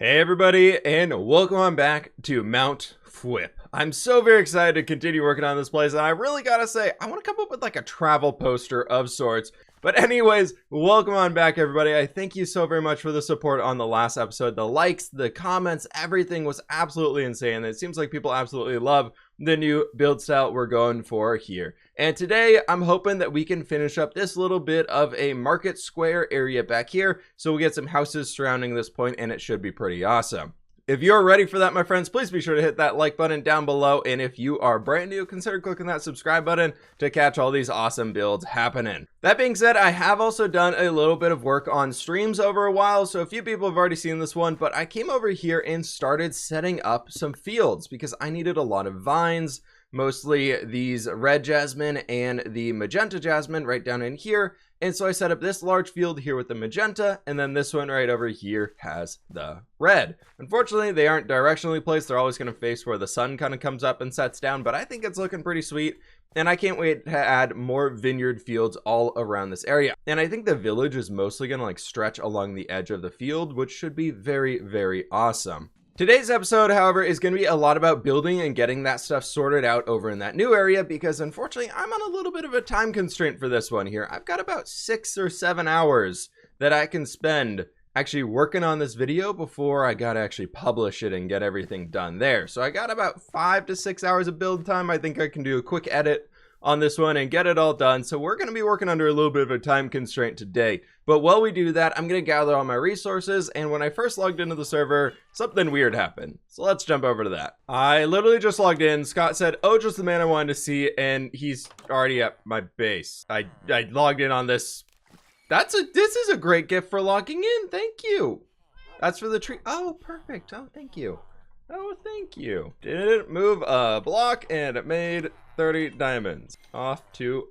Hey everybody, and welcome on back to Mount fWhip. I'm so very excited to continue working on this place, and I really gotta say, I want to come up with like a travel poster of sorts. But anyways, welcome on back everybody. I thank you so very much for the support on the last episode. The likes, the comments, everything was absolutely insane. It seems like people absolutely love the new build style we're going for here. And today I'm hoping that we can finish up this little bit of a market square area back here, so we'll get some houses surrounding this point, and it should be pretty awesome. If you're ready for that, my friends, please be sure to hit that like button down below. And if you are brand new, consider clicking that subscribe button to catch all these awesome builds happening. That being said, I have also done a little bit of work on streams over a while, so a few people have already seen this one, but I came over here and started setting up some fields because I needed a lot of vines, mostly these red jasmine and the magenta jasmine right down in here. And so I set up this large field here with the magenta, and then this one right over here has the red. Unfortunately, they aren't directionally placed. They're always going to face where the sun kind of comes up and sets down, but I think it's looking pretty sweet. And I can't wait to add more vineyard fields all around this area. And I think the village is mostly going to like stretch along the edge of the field, which should be very, very awesome. Today's episode, however, is going to be a lot about building and getting that stuff sorted out over in that new area, because unfortunately I'm on a little bit of a time constraint for this one here. I've got about 6 or 7 hours that I can spend actually working on this video before I gotta actually publish it and get everything done there. So I got about 5 to 6 hours of build time. I think I can do a quick edit on this one and get it all done. So we're going to be working under a little bit of a time constraint today. But while we do that, I'm going to gather all my resources. And when I first logged into the server, something weird happened. So let's jump over to that. I literally just logged in. Scott said, "Oh, just the man I wanted to see." And he's already at my base. I logged in on this. This is a great gift for logging in. Thank you. That's for the tree. Oh, perfect. Oh, thank you. Oh, thank you. Didn't move a block and it made 30 diamonds. Off to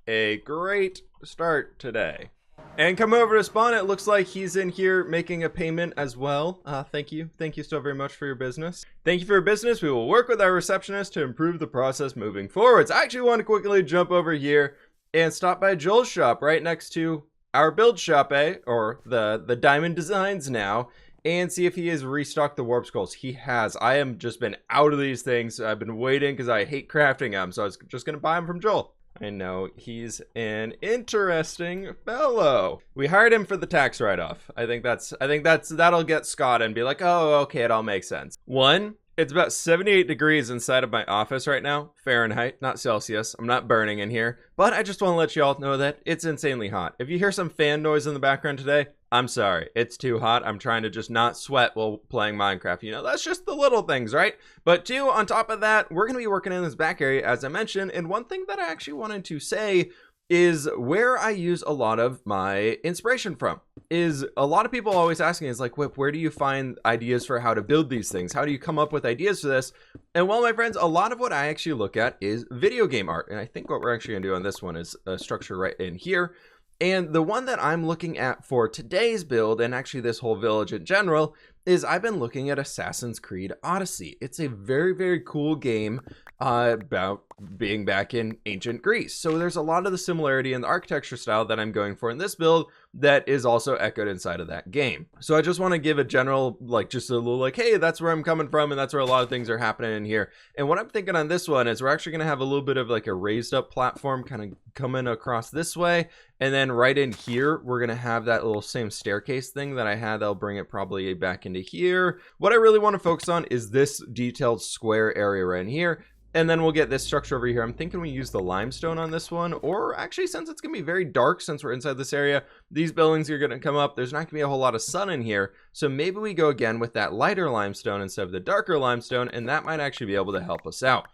a great start today. And come over to spawn. It looks like he's in here making a payment as well. Thank you. Thank you so very much for your business. Thank you for your business. We will work with our receptionist to improve the process moving forwards. I actually want to quickly jump over here and stop by Joel's shop right next to our build shop, or the diamond designs now, and see if he has restocked the warp skulls. He has. I am just been out of these things. I've been waiting because I hate crafting them, so I was just gonna buy them from Joel. I know he's an interesting fellow. We hired him for the tax write-off. I think that'll get Scott and be like, oh, okay, it all makes sense. One, it's about 78 degrees inside of my office right now, Fahrenheit, not Celsius. I'm not burning in here, but I just want to let you all know that it's insanely hot. If you hear some fan noise in the background today, I'm sorry. It's too hot. I'm trying to just not sweat while playing Minecraft. You know, that's just the little things, right? But two, on top of that, we're going to be working in this back area, as I mentioned, and one thing that I actually wanted to say is where I use a lot of my inspiration from. Is a lot of people always asking is like, Whip, where do you find ideas for how to build these things? How do you come up with ideas for this? And well, my friends, a lot of what I actually look at is video game art. And I think what we're actually gonna do on this one is a structure right in here. And the one that I'm looking at for today's build, and actually this whole village in general, is I've been looking at Assassin's Creed Odyssey. It's a very, very cool game about being back in ancient Greece. So there's a lot of the similarity in the architecture style that I'm going for in this build that is also echoed inside of that game. So I just want to give a general, like, just a little like, hey, that's where I'm coming from, and that's where a lot of things are happening in here. And what I'm thinking on this one is we're actually going to have a little bit of like a raised up platform kind of coming across this way. And then right in here, we're going to have that little same staircase thing that I had. That'll bring it probably back into here. What I really want to focus on is this detailed square area right in here. And then we'll get this structure over here. I'm thinking we use the limestone on this one, or actually, since it's gonna be very dark, since we're inside this area, these buildings are gonna come up. There's not gonna be a whole lot of sun in here. So maybe we go again with that lighter limestone instead of the darker limestone, and that might actually be able to help us out.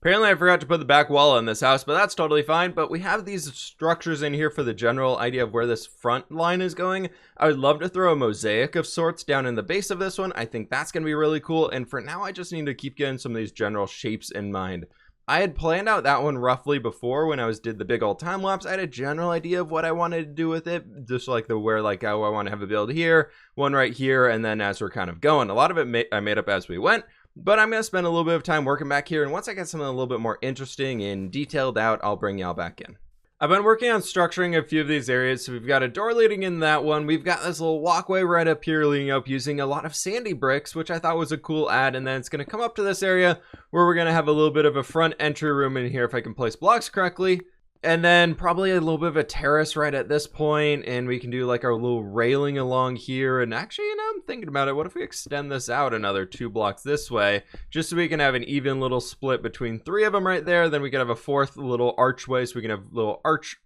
Apparently I forgot to put the back wall in this house, but that's totally fine. But we have these structures in here for the general idea of where this front line is going. I would love to throw a mosaic of sorts down in the base of this one. I think that's going to be really cool. And for now, I just need to keep getting some of these general shapes in mind. I had planned out that one roughly before when I did the big old time lapse. I had a general idea of what I wanted to do with it, just like the where, like, oh, I want to have a build here, one right here, and then as we're kind of going. A lot of it I made up as we went. But I'm going to spend a little bit of time working back here, and once I get something a little bit more interesting and detailed out, I'll bring y'all back in. I've been working on structuring a few of these areas, so we've got a door leading in that one. We've got this little walkway right up here leading up using a lot of sandy bricks, which I thought was a cool add, and then it's going to come up to this area where we're going to have a little bit of a front entry room in here if I can place blocks correctly. And then probably a little bit of a terrace right at this point, and we can do like our little railing along here. And actually, you know, I'm thinking about it. What if we extend this out another 2 blocks this way, just so we can have an even little split between 3 of them right there. Then we can have a 4th little archway, so we can have a little arch,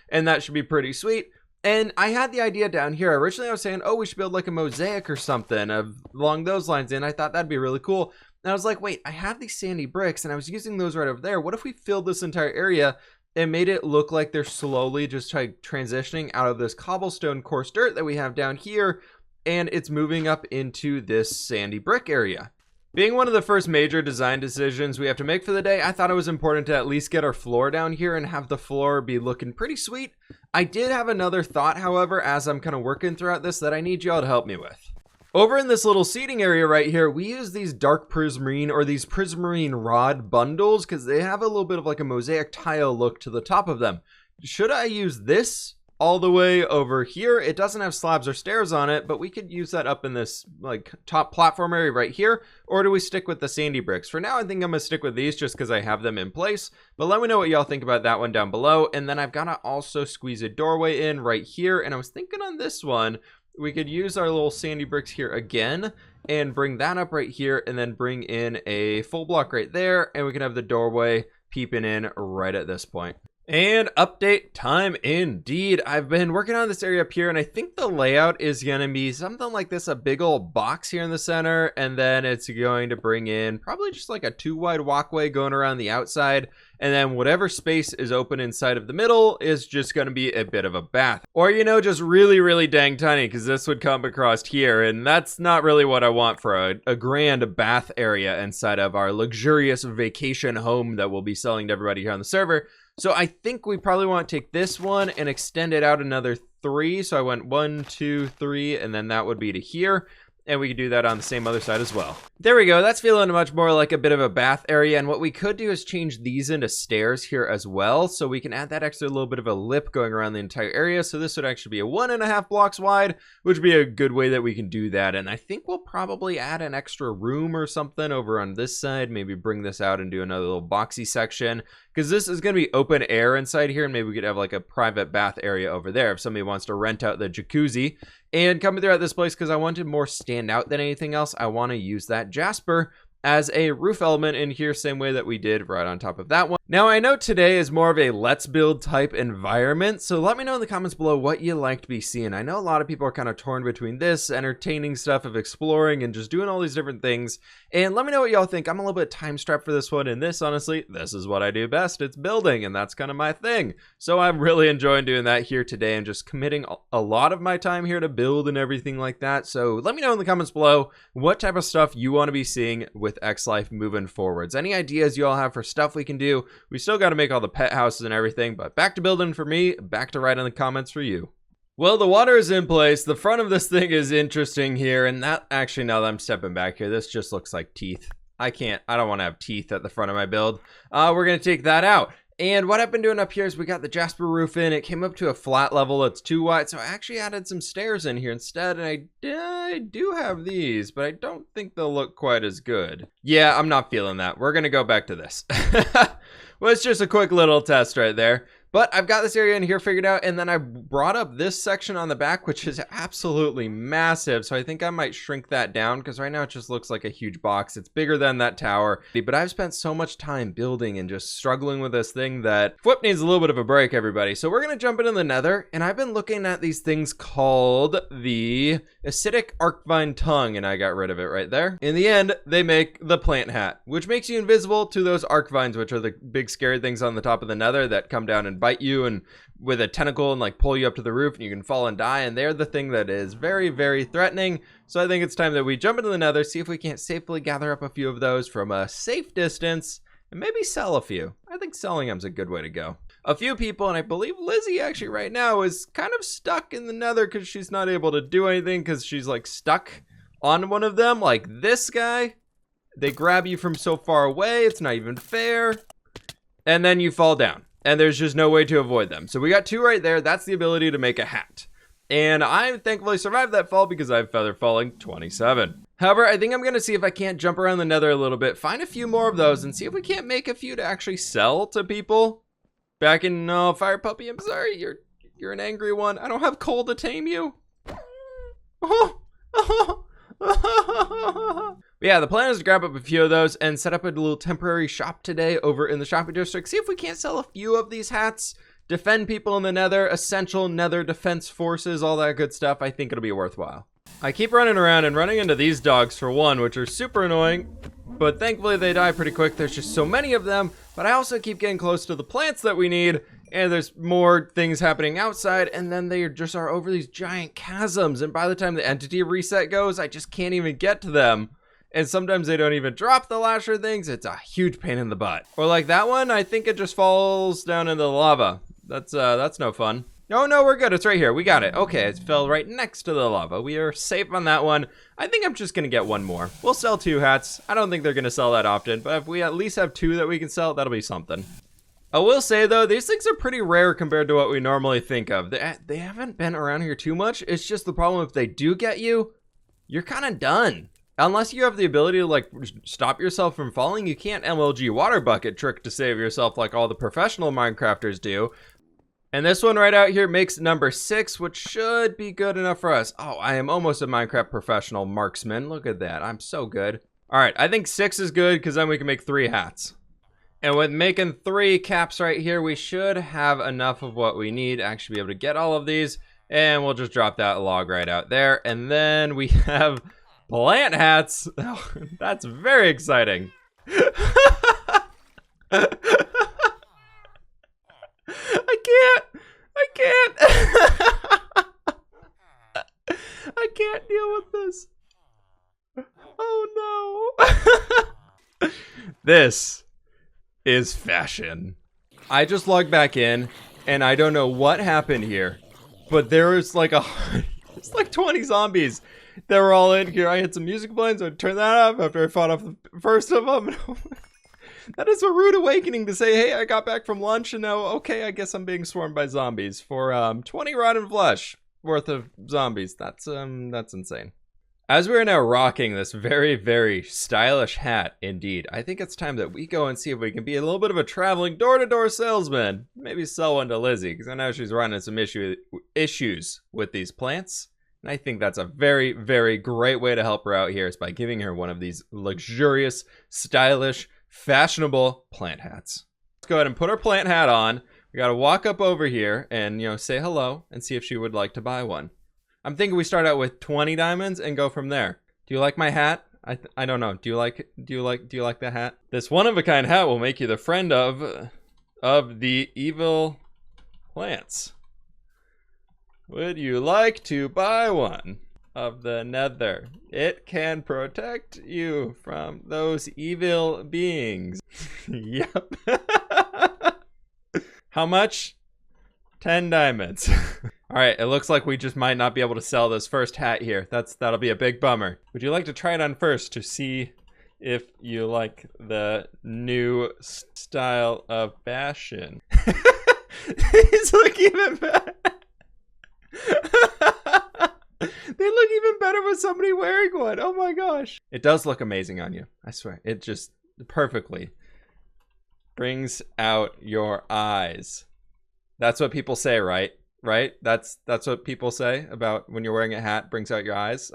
and that should be pretty sweet. And I had the idea down here. Originally, I was saying, oh, we should build like a mosaic or something along those lines, and I thought that'd be really cool. And I was like, wait, I have these sandy bricks and I was using those right over there. What if we filled this entire area and made it look like they're slowly just transitioning out of this cobblestone coarse dirt that we have down here, and it's moving up into this sandy brick area? Being one of the first major design decisions we have to make for the day, I thought it was important to at least get our floor down here and have the floor be looking pretty sweet. I did have another thought, however, as I'm kind of working throughout this that I need y'all to help me with. Over in this little seating area right here, we use these dark prismarine or these prismarine rod bundles because they have a little bit of like a mosaic tile look to the top of them. Should I use this all the way over here? It doesn't have slabs or stairs on it, but we could use that up in this like top platform area right here. Or do we stick with the sandy bricks? For now, I think I'm gonna stick with these just because I have them in place, but let me know what y'all think about that one down below. And then I've got to also squeeze a doorway in right here, and I was thinking on this one, we could use our little sandy bricks here again and bring that up right here, and then bring in a full block right there, and we can have the doorway peeping in right at this point. And update time indeed. I've been working on this area up here, and I think the layout is going to be something like this, a big old box here in the center, and then it's going to bring in probably just like a 2 wide walkway going around the outside, and then whatever space is open inside of the middle is just going to be a bit of a bath. Or, you know, just really, really dang tiny, because this would come across here, and that's not really what I want for a grand bath area inside of our luxurious vacation home that we'll be selling to everybody here on the server. So I think we probably want to take this one and extend it out another 3. So I went 1, 2, 3, and then that would be to here. And we could do that on the same other side as well. There we go. That's feeling much more like a bit of a bath area. And what we could do is change these into stairs here as well. So we can add that extra little bit of a lip going around the entire area. So this would actually be a 1.5 blocks wide, which would be a good way that we can do that. And I think we'll probably add an extra room or something over on this side. Maybe bring this out and do another little boxy section, because this is going to be open air inside here. And maybe we could have like a private bath area over there if somebody wants to rent out the jacuzzi. And coming throughout this place, because I wanted more stand out than anything else, I want to use that Jasper as a roof element in here, same way that we did right on top of that one. Now, I know today is more of a let's build type environment, so let me know in the comments below what you like to be seeing. I know a lot of people are kind of torn between this entertaining stuff of exploring and just doing all these different things, and let me know what y'all think. I'm a little bit time strapped for this one, and this, honestly, this is what I do best. It's building, and that's kind of my thing. So I'm really enjoying doing that here today and just committing a lot of my time here to build and everything like that. So let me know in the comments below what type of stuff you want to be seeing with Xlife moving forwards. Any ideas you all have for stuff we can do? We still got to make all the pet houses and everything, but back to building for me, back to writing the comments for you. Well, the water is in place. The front of this thing is interesting here, and that actually, now that I'm stepping back here, this just looks like teeth. I don't want to have teeth at the front of my build. We're going to take that out. And what I've been doing up here is we got the Jasper roof in. It came up to a flat level. It's too wide, so I actually added some stairs in here instead. And I do have these, but I don't think they'll look quite as good. Yeah, I'm not feeling that. We're going to go back to this. Well, it's just a quick little test right there. But I've got this area in here figured out, and then I brought up this section on the back, which is absolutely massive. So I think I might shrink that down, because right now it just looks like a huge box. It's bigger than that tower. But I've spent so much time building and just struggling with this thing that fWhip needs a little bit of a break, everybody. So we're going to jump into the nether, and I've been looking at these things called the acidic arcvine tongue, and I got rid of it right there. In the end, they make the plant hat, which makes you invisible to those arcvines, which are the big scary things on the top of the nether that come down and bite you and with a tentacle and like pull you up to the roof, and you can fall and die, and they're the thing that is very, very threatening. So I think it's time that we jump into the nether, see if we can't safely gather up a few of those from a safe distance, and maybe sell a few. I think selling them's a good way to go. A few people, and I believe Lizzie actually right now is kind of stuck in the nether because she's not able to do anything because she's like stuck on one of them, like this guy. They grab you from so far away, it's not even fair. And then you fall down. and there's just no way to avoid them. So we got 2 right there. That's the ability to make a hat. And I thankfully survived that fall because I have feather falling 27. However, I think I'm going to see if I can't jump around the nether a little bit, find a few more of those, and see if we can't make a few to actually sell to people. Back in, no, Fire Puppy, I'm sorry, you're an angry one. I don't have coal to tame you. Yeah, the plan is to grab up a few of those and set up a little temporary shop today over in the shopping district. See if we can't sell a few of these hats. Defend people in the nether, essential nether defense forces, all that good stuff. I think it'll be worthwhile. I keep running around and running into these dogs for one, which are super annoying, but thankfully they die pretty quick. There's just so many of them, but I also keep getting close to the plants that we need, and there's more things happening outside, and then they just are over these giant chasms, and by the time the entity reset goes, I just can't even get to them. And sometimes they don't even drop the lasher things. It's a huge pain in the butt. Or like that one, I think it just falls down into the lava. That's no fun. No, we're good. It's right here. We got it. Okay, it fell right next to the lava. We are safe on that one. I think I'm just gonna get one more. We'll sell 2 hats. I don't think they're gonna sell that often, but if we at least have 2 that we can sell, that'll be something. I will say though, these things are pretty rare compared to what we normally think of. They haven't been around here too much. It's just the problem if they do get you, you're kind of done. Unless you have the ability to like stop yourself from falling, you can't MLG water bucket trick to save yourself like all the professional Minecrafters do. And this one right out here makes number 6, which should be good enough for us. Oh, I am almost a Minecraft professional marksman. Look at that. I'm so good. All right, I think 6 is good because then we can make 3 hats. And with making 3 caps right here, we should have enough of what we need to actually be able to get all of these. And we'll just drop that log right out there. And then we have plant hats. Oh, that's very exciting. I can't deal with this. Oh no. This is fashion. I just logged back in and I don't know what happened here, but there was like it's like 20 zombies. They were all in here. I had some music playing, so I turned that off after I fought off the first of them. That is a rude awakening to say, hey, I got back from lunch and now, okay, I guess I'm being swarmed by zombies for 20 rotten flesh worth of zombies. That's insane. As we are now rocking this very, very stylish hat, indeed, I think it's time that we go and see if we can be a little bit of a traveling door-to-door salesman. Maybe sell one to Lizzie, because I know she's running some issues with these plants. And I think that's a very, very great way to help her out here is by giving her one of these luxurious, stylish, fashionable plant hats. Let's go ahead and put our plant hat on. We got to walk up over here and, say hello and see if she would like to buy one. I'm thinking we start out with 20 diamonds and go from there. Do you like my hat? I don't know. Do you like the hat? This one-of-a-kind hat will make you the friend of the evil plants. Would you like to buy one of the nether? It can protect you from those evil beings. Yep. How much? 10 diamonds. All right, it looks like we just might not be able to sell this first hat here. That'll be a big bummer. Would you like to try it on first to see if you like the new style of fashion? These look even better. They look even better with somebody wearing one. Oh my gosh. It does look amazing on you. I swear. It just perfectly brings out your eyes. That's what people say, right? Right? That's what people say about when you're wearing a hat, brings out your eyes.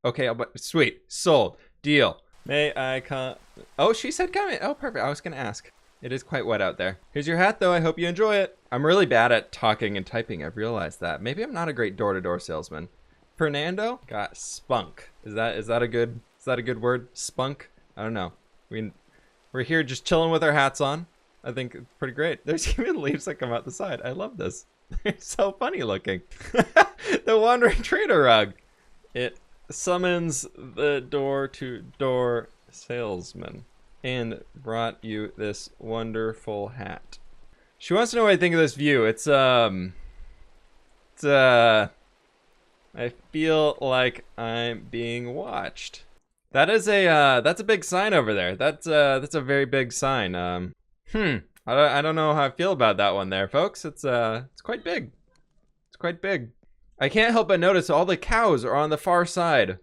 Okay, but sweet. Sold. Deal. May I come? Oh, she said come in. Oh, perfect. I was gonna ask. It is quite wet out there. Here's your hat though. I hope you enjoy it. I'm really bad at talking and typing. I've realized that. Maybe I'm not a great door-to-door salesman. Fernando got spunk. Is that a good word? Spunk? I don't know. We're here just chilling with our hats on. I think it's pretty great. There's even leaves that come out the side. I love this. They're so funny looking. The wandering trader rug. It summons the door-to-door salesman and brought you this wonderful hat. She wants to know what I think of this view. I feel like I'm being watched. That's a big sign over there. That's a very big sign. I don't know how I feel about that one there, folks. It's quite big. It's quite big. I can't help but notice all the cows are on the far side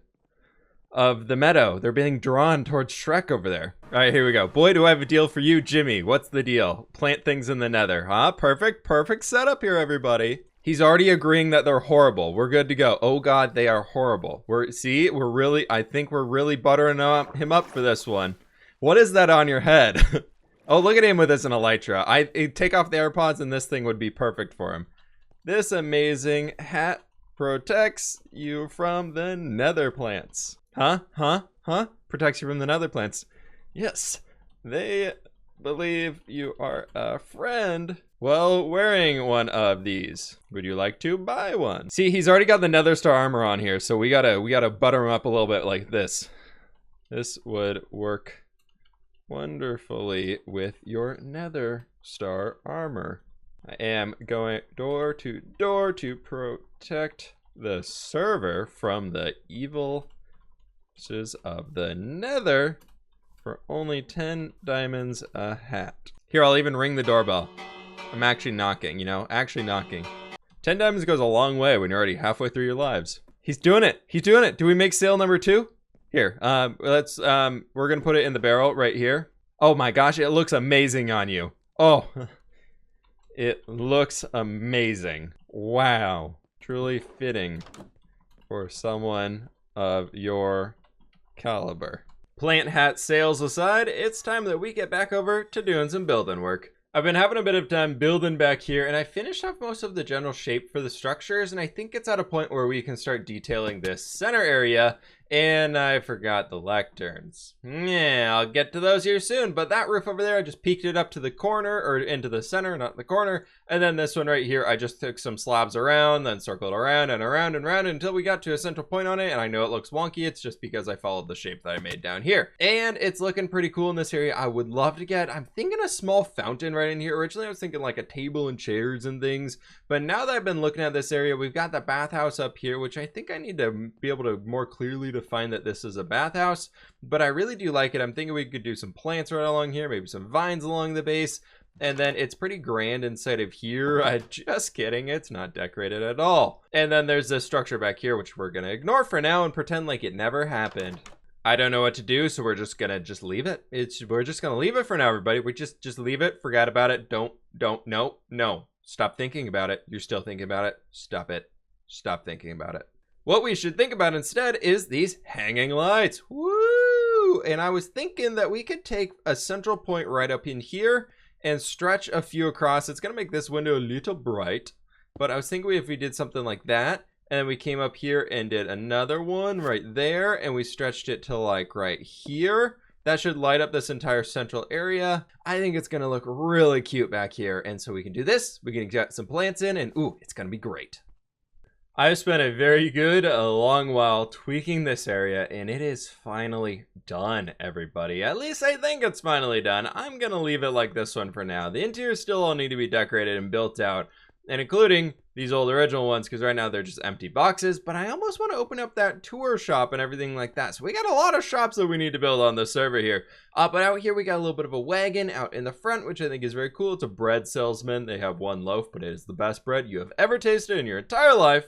of the meadow. They're being drawn towards Shrek over there. All right, here we go. Boy, do I have a deal for you, Jimmy. What's the deal? Plant things in the nether, huh? Perfect setup here, everybody. He's already agreeing that they're horrible. We're good to go. Oh God, they are horrible. I think we're really buttering him up for this one. What is that on your head? Oh, look at him with this in elytra. I'd take off the AirPods and this thing would be perfect for him. This amazing hat protects you from the nether plants. Huh? Protects you from the nether plants. Yes, they believe you are a friend while wearing one of these. Would you like to buy one? See, he's already got the nether star armor on here, so we gotta butter him up a little bit like this. This would work wonderfully with your nether star armor. I am going door to door to protect the server from the evil of the nether for only 10 diamonds a hat. Here, I'll even ring the doorbell. I'm actually knocking, you know, actually knocking. 10 diamonds goes a long way when you're already halfway through your lives. He's doing it. He's doing it. Do we make sale number 2? Here, we're gonna put it in the barrel right here. Oh my gosh, it looks amazing on you. Oh, it looks amazing. Wow, truly fitting for someone of your caliber. Plant hat sales aside, it's time that we get back over to doing some building work. I've been having a bit of time building back here, and I finished off most of the general shape for the structures, and I think it's at a point where we can start detailing this center area, and I forgot the lecterns. Yeah, I'll get to those here soon, but that roof over there, I just peaked it up to the corner, or into the center, not the corner, and then this one right here, I just took some slabs around, then circled around and around and around until we got to a central point on it, and I know it looks wonky, it's just because I followed the shape that I made down here. And it's looking pretty cool in this area. I would love to get, I'm thinking a small fountain right in here. Originally, I was thinking like a table and chairs and things, but now that I've been looking at this area, we've got the bathhouse up here, which I think I need to be able to more clearly define that this is a bathhouse, but I really do like it. I'm thinking we could do some plants right along here, maybe some vines along the base, and then it's pretty grand inside of here. Just kidding, it's not decorated at all. And then there's this structure back here, which we're gonna ignore for now and pretend like it never happened. I don't know what to do, so we're just gonna leave it. We're just gonna leave it for now, everybody. We just leave it, forget about it. No. Stop thinking about it. You're still thinking about it. Stop it. Stop thinking about it. What we should think about instead is these hanging lights. Woo! And I was thinking that we could take a central point right up in here and stretch a few across. It's gonna make this window a little bright, but I was thinking if we did something like that, and then we came up here and did another one right there, and we stretched it to like right here. That should light up this entire central area. I think it's gonna look really cute back here. And so we can do this, we can get some plants in, and ooh, it's gonna be great. I've spent a very good, long while tweaking this area, and it is finally done, everybody. At least I think it's finally done. I'm gonna leave it like this one for now. The interiors still all need to be decorated and built out, and including these old original ones, because right now they're just empty boxes, but I almost want to open up that tour shop and everything like that. So we got a lot of shops that we need to build on the server here. But out here we got a little bit of a wagon out in the front, which I think is very cool. It's a bread salesman. They have one loaf, but it is the best bread you have ever tasted in your entire life.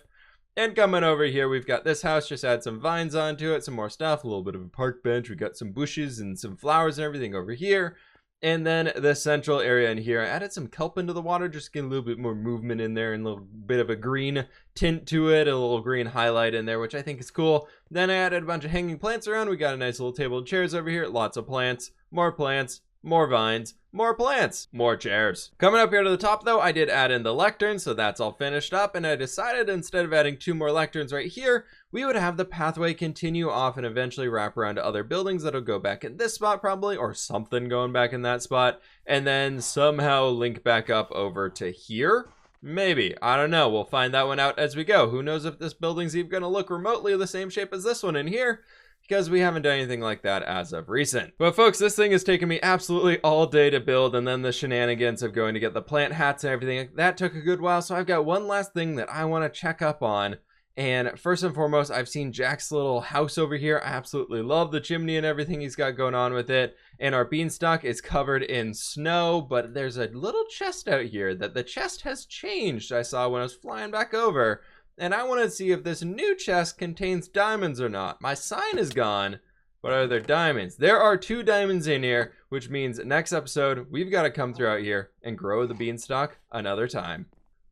And coming over here, we've got this house, just add some vines onto it, some more stuff, a little bit of a park bench. We got some bushes and some flowers and everything over here. And then the central area in here, I added some kelp into the water, just get a little bit more movement in there and a little bit of a green tint to it, a little green highlight in there, which I think is cool. Then I added a bunch of hanging plants around. We got a nice little table and chairs over here, lots of plants, more vines, more plants, more chairs. Coming up here to the top though, I did add in the lectern, so that's all finished up, and I decided instead of adding 2 more lecterns right here, we would have the pathway continue off and eventually wrap around to other buildings that'll go back in this spot probably, or something going back in that spot, and then somehow link back up over to here. Maybe, I don't know, we'll find that one out as we go. Who knows if this building's even gonna look remotely the same shape as this one in here, because we haven't done anything like that as of recent. But folks, this thing has taken me absolutely all day to build, and then the shenanigans of going to get the plant hats and everything, that took a good while, so I've got one last thing that I want to check up on, And first and foremost, I've seen Jack's little house over here. I absolutely love the chimney and everything he's got going on with it. And our beanstalk is covered in snow, but there's a little chest out here that the chest has changed. I saw when I was flying back over. And I want to see if this new chest contains diamonds or not. My sign is gone, but are there diamonds? There are 2 diamonds in here, which means next episode, we've got to come through out here and grow the beanstalk another time.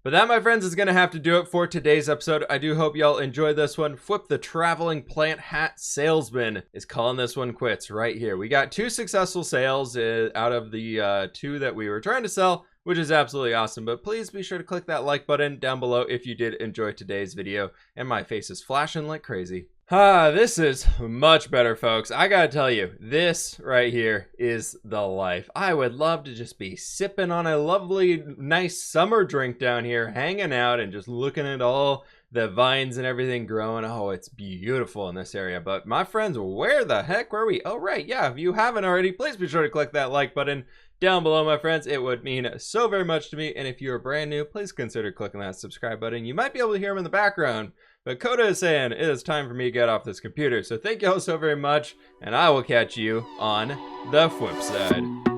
But that, my friends, is going to have to do it for today's episode. I do hope y'all enjoyed this one. fWhip the Traveling Plant Hat Salesman is calling this one quits right here. We got 2 successful sales out of the 2 that we were trying to sell, which is absolutely awesome. But please be sure to click that like button down below if you did enjoy today's video. And my face is flashing like crazy. This is much better, folks. I gotta tell you, this right here is the life. I would love to just be sipping on a lovely, nice summer drink down here, hanging out and just looking at all the vines and everything growing. Oh, it's beautiful in this area. But my friends, where the heck were we? Oh, right. Yeah, if you haven't already, please be sure to click that like button down below, my friends. It would mean so very much to me. And if you're brand new, please consider clicking that subscribe button. You might be able to hear him in the background, but Coda is saying it is time for me to get off this computer. So thank you all so very much, and I will catch you on the fWhip side.